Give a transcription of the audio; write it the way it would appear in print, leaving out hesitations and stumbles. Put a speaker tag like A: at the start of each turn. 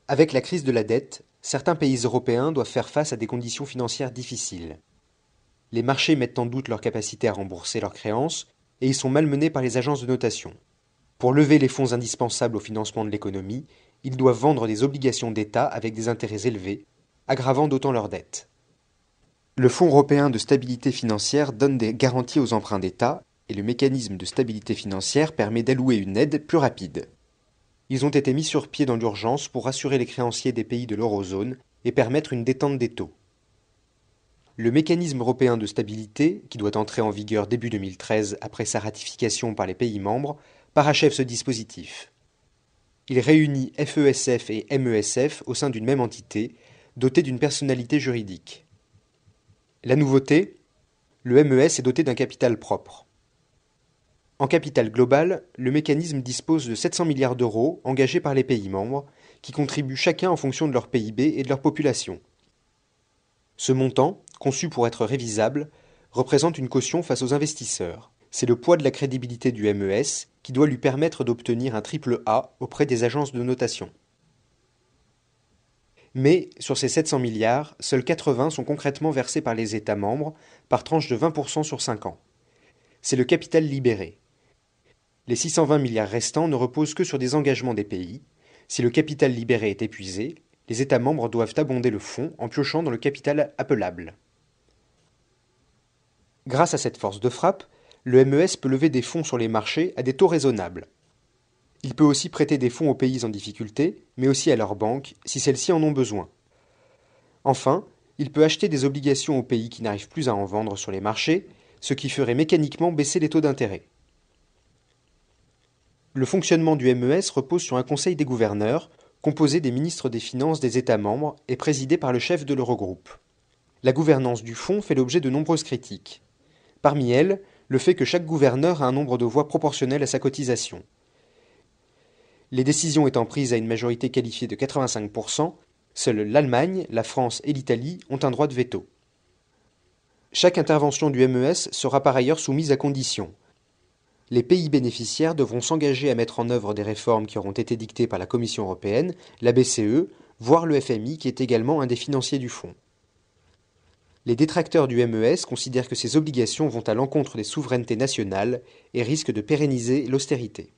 A: Avec la crise de la dette, certains pays européens doivent faire face à des conditions financières difficiles. Les marchés mettent en doute leur capacité à rembourser leurs créances et ils sont malmenés par les agences de notation. Pour lever les fonds indispensables au financement de l'économie, ils doivent vendre des obligations d'État avec des intérêts élevés, aggravant d'autant leur dette. Le Fonds européen de stabilité financière donne des garanties aux emprunts d'État et le mécanisme de stabilité financière permet d'allouer une aide plus rapide. Ils ont été mis sur pied dans l'urgence pour rassurer les créanciers des pays de l'eurozone et permettre une détente des taux. Le mécanisme européen de stabilité, qui doit entrer en vigueur début 2013 après sa ratification par les pays membres, parachève ce dispositif. Il réunit FESF et MESF au sein d'une même entité, dotée d'une personnalité juridique. La nouveauté, le MES est doté d'un capital propre. En capital global, le mécanisme dispose de 700 milliards d'euros engagés par les pays membres, qui contribuent chacun en fonction de leur PIB et de leur population. Ce montant, conçu pour être révisable, représente une caution face aux investisseurs. C'est le poids de la crédibilité du MES qui doit lui permettre d'obtenir un triple A auprès des agences de notation. Mais, sur ces 700 milliards, seuls 80 sont concrètement versés par les États membres, par tranche de 20% sur 5 ans. C'est le capital libéré. Les 620 milliards restants ne reposent que sur des engagements des pays. Si le capital libéré est épuisé, les États membres doivent abonder le fonds en piochant dans le capital appelable. Grâce à cette force de frappe, le MES peut lever des fonds sur les marchés à des taux raisonnables. Il peut aussi prêter des fonds aux pays en difficulté, mais aussi à leurs banques, si celles-ci en ont besoin. Enfin, il peut acheter des obligations aux pays qui n'arrivent plus à en vendre sur les marchés, ce qui ferait mécaniquement baisser les taux d'intérêt. Le fonctionnement du MES repose sur un conseil des gouverneurs, composé des ministres des Finances des États membres et présidé par le chef de l'Eurogroupe. La gouvernance du fonds fait l'objet de nombreuses critiques. Parmi elles, le fait que chaque gouverneur a un nombre de voix proportionnel à sa cotisation. Les décisions étant prises à une majorité qualifiée de 85%, seules l'Allemagne, la France et l'Italie ont un droit de veto. Chaque intervention du MES sera par ailleurs soumise à conditions. Les pays bénéficiaires devront s'engager à mettre en œuvre des réformes qui auront été dictées par la Commission européenne, la BCE, voire le FMI qui est également un des financiers du fonds. Les détracteurs du MES considèrent que ces obligations vont à l'encontre des souverainetés nationales et risquent de pérenniser l'austérité.